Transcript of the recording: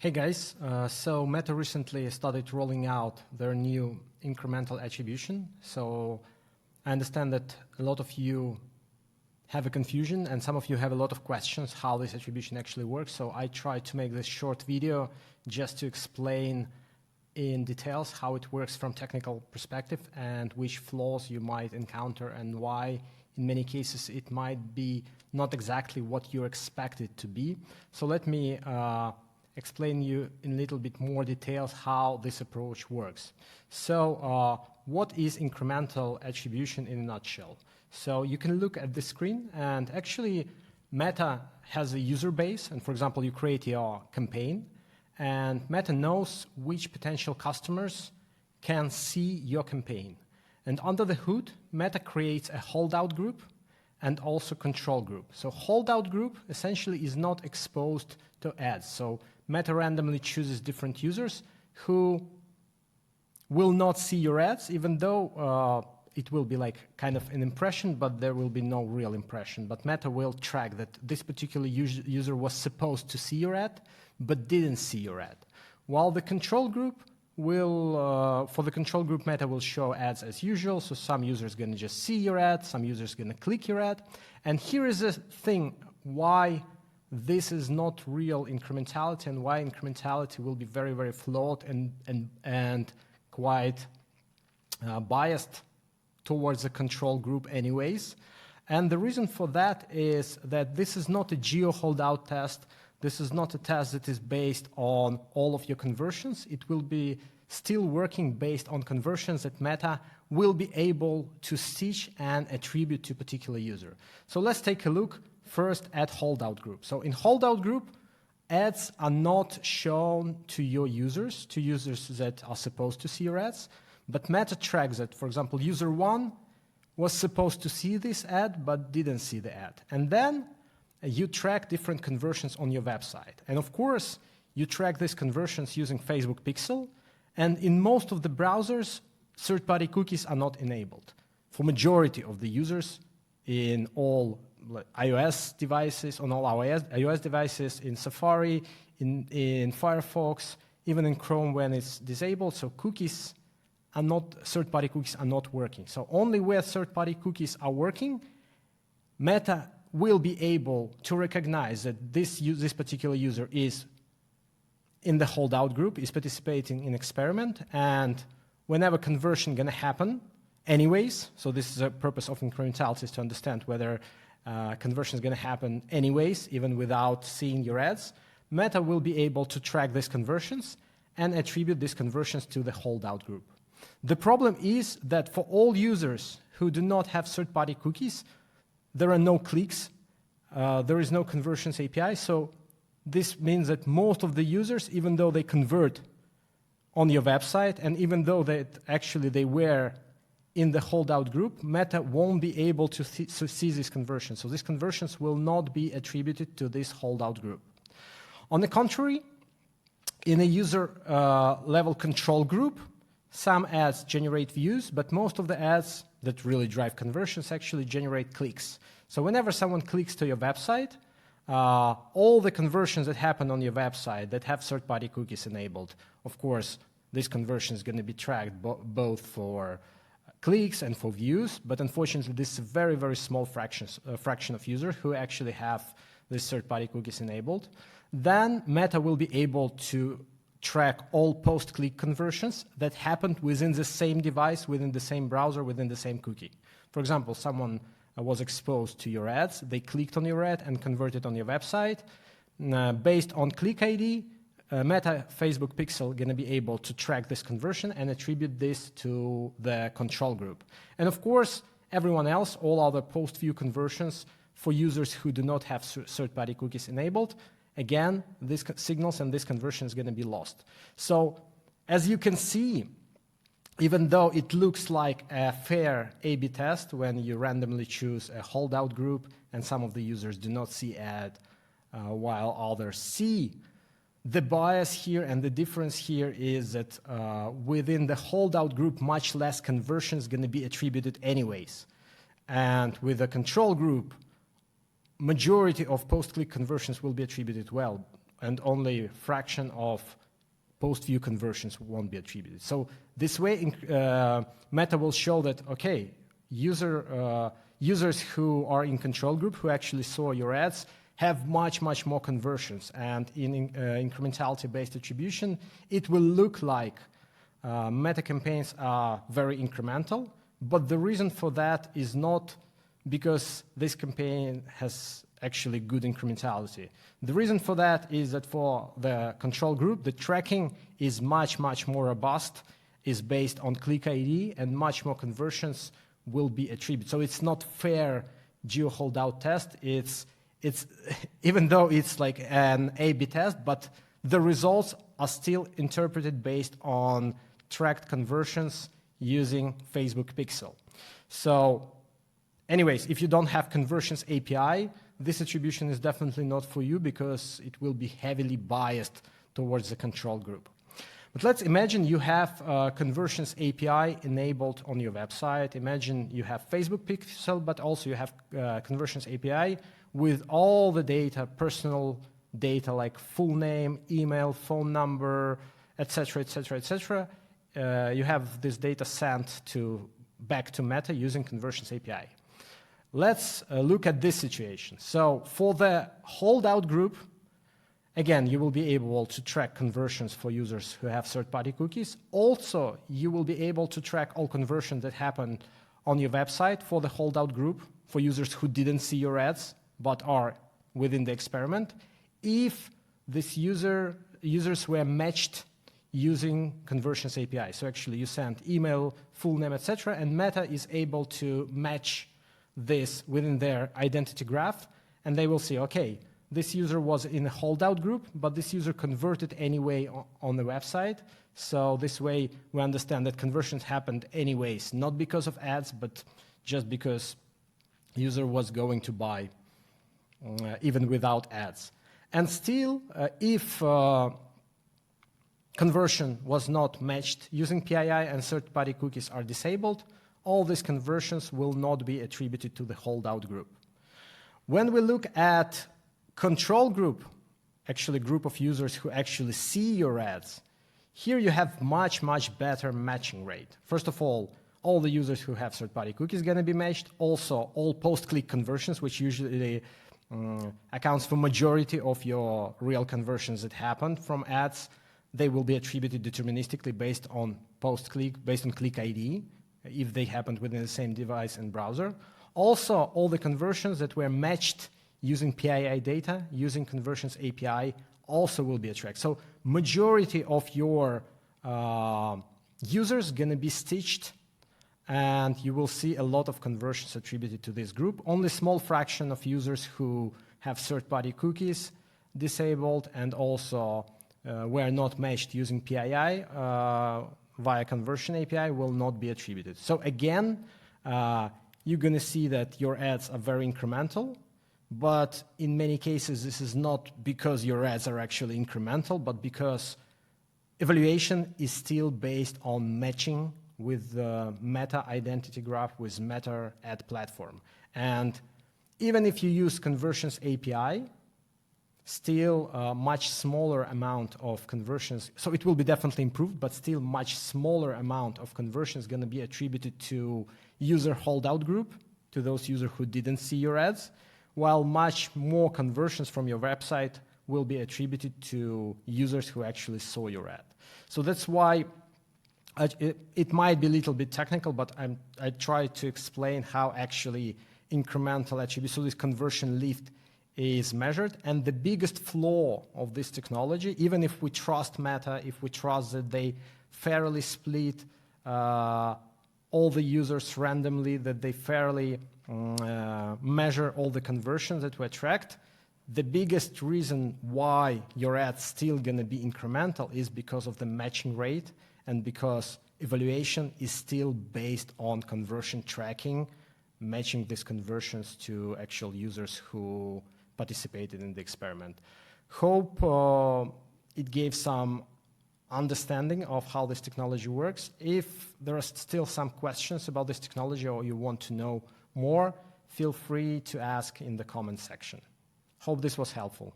Hey guys, so Meta recently started rolling out their new incremental attribution. So I understand that a lot of you have a confusion and some of you have a lot of questions how this attribution actually works. So I tried to make this short video just to explain in details how it works from technical perspective and which flaws you might encounter and why in many cases it might be not exactly what you expect it to be. So let me explain you in a little bit more details how this approach works. So what is incremental attribution in a nutshell? So you can look at the screen and actually Meta has a user base, and for example you create your campaign and Meta knows which potential customers can see your campaign. And under the hood, Meta creates a holdout group and also control group. So holdout group essentially is not exposed to ads. So Meta randomly chooses different users who will not see your ads, even though it will be like kind of an impression, but there will be no real impression. But Meta will track that this particular user was supposed to see your ad, but didn't see your ad. While the control group will, for the control group, Meta will show ads as usual. So some users going to just see your ad, some users going to click your ad. And here is the thing why this is not real incrementality and why incrementality will be very, very flawed and quite biased towards the control group anyways. And the reason for that is that this is not a geo holdout test. This is not a test that is based on all of your conversions. It will be still working based on conversions that Meta will be able to stitch and attribute to a particular user. So let's take a look first at holdout group. So in holdout group, ads are not shown to your users, to users that are supposed to see your ads, but Meta tracks that, for example, user 1 was supposed to see this ad but didn't see the ad. And then you track different conversions on your website. And of course, you track these conversions using Facebook Pixel. And in most of the browsers, third-party cookies are not enabled. For majority of the users in all iOS devices, on all iOS devices, in Safari, in Firefox, even in Chrome when it's disabled. So cookies are not, third-party cookies are not working. So only where third-party cookies are working, Meta will be able to recognize that this particular user is in the holdout group, is participating in experiment, and whenever conversion going to happen anyways, so this is the purpose of incrementality, is to understand whether conversion is going to happen anyways, even without seeing your ads, Meta will be able to track these conversions and attribute these conversions to the holdout group. The problem is that for all users who do not have third-party cookies, there are no clicks, there is no conversions API, so this means that most of the users, even though they convert on your website and even though they were in the holdout group, Meta won't be able to see these conversions. So these conversions will not be attributed to this holdout group. On the contrary, in a user level control group, some ads generate views, but most of the ads that really drive conversions actually generate clicks. So whenever someone clicks to your website, all the conversions that happen on your website that have third-party cookies enabled, of course, this conversion is going to be tracked both for clicks and for views, but unfortunately, this is a very, very small fraction of users who actually have these third-party cookies enabled. Then Meta will be able to track all post-click conversions that happened within the same device, within the same browser, within the same cookie. For example, someone was exposed to your ads, they clicked on your ad and converted on your website. Based on click ID, Meta Facebook Pixel going to be able to track this conversion and attribute this to the control group. And of course, everyone else, all other post-view conversions for users who do not have third-party cookies enabled, again, these signals and this conversion is going to be lost. So as you can see, even though it looks like a fair A/B test when you randomly choose a holdout group and some of the users do not see ad while others see, the bias here and the difference here is that within the holdout group, much less conversion is going to be attributed anyways. And with the control group, majority of post-click conversions will be attributed well. and only fraction of post-view conversions won't be attributed. So this way, Meta will show that, okay, users who are in control group, who actually saw your ads, have much more conversions. And in incrementality-based attribution, it will look like Meta campaigns are very incremental, but the reason for that is not because this campaign has actually good incrementality. The reason for that is that for the control group, the tracking is much more robust, is based on click ID, and much more conversions will be attributed. So it's not fair geo holdout test. It's even though it's like an A/B test, but the results are still interpreted based on tracked conversions using Facebook Pixel. So anyways, if you don't have conversions API, this attribution is definitely not for you because it will be heavily biased towards the control group. But let's imagine you have conversions API enabled on your website. Imagine you have Facebook Pixel, but also you have conversions API with all the data, personal data like full name, email, phone number, etc. You have this data sent back to Meta using conversions API. Let's look at this situation. So for the holdout group, again, you will be able to track conversions for users who have third-party cookies. Also, you will be able to track all conversions that happen on your website for the holdout group, for users who didn't see your ads but are within the experiment, if these users were matched using conversions API. So actually you send email, full name, etc., and Meta is able to match this within their identity graph, and they will see, okay, this user was in a holdout group, but this user converted anyway on the website. So this way we understand that conversions happened anyways, not because of ads, but just because user was going to buy even without ads. And still, if conversion was not matched using PII and third-party cookies are disabled, all these conversions will not be attributed to the holdout group. When we look at control group, actually group of users who actually see your ads, here you have much better matching rate. First of all the users who have third-party cookies going to be matched. Also, all post-click conversions, which usually accounts for majority of your real conversions that happened from ads, they will be attributed deterministically based on post-click, based on click ID, if they happened within the same device and browser. Also, all the conversions that were matched using PII data, using conversions API, also will be tracked. So majority of your users going to be stitched, and you will see a lot of conversions attributed to this group. Only small fraction of users who have third-party cookies disabled and also were not matched using PII via conversion API will not be attributed. So again, you're going to see that your ads are very incremental, but in many cases this is not because your ads are actually incremental, but because evaluation is still based on matching with the Meta identity graph with Meta ad platform. And even if you use conversions API, still a much smaller amount of conversions, so it will be definitely improved, but still much smaller amount of conversions going to be attributed to user holdout group, to those users who didn't see your ads, while much more conversions from your website will be attributed to users who actually saw your ad. So that's why it might be a little bit technical, but I try to explain how actually incremental attribution, so this conversion lift, is measured. And the biggest flaw of this technology, even if we trust Meta, if we trust that they fairly split all the users randomly, that they fairly measure all the conversions that were tracked, the biggest reason why your ad's still going to be incremental is because of the matching rate and because evaluation is still based on conversion tracking, matching these conversions to actual users who participated in the experiment. Hope it gave some understanding of how this technology works. If there are still some questions about this technology or you want to know more, feel free to ask in the comment section. Hope this was helpful.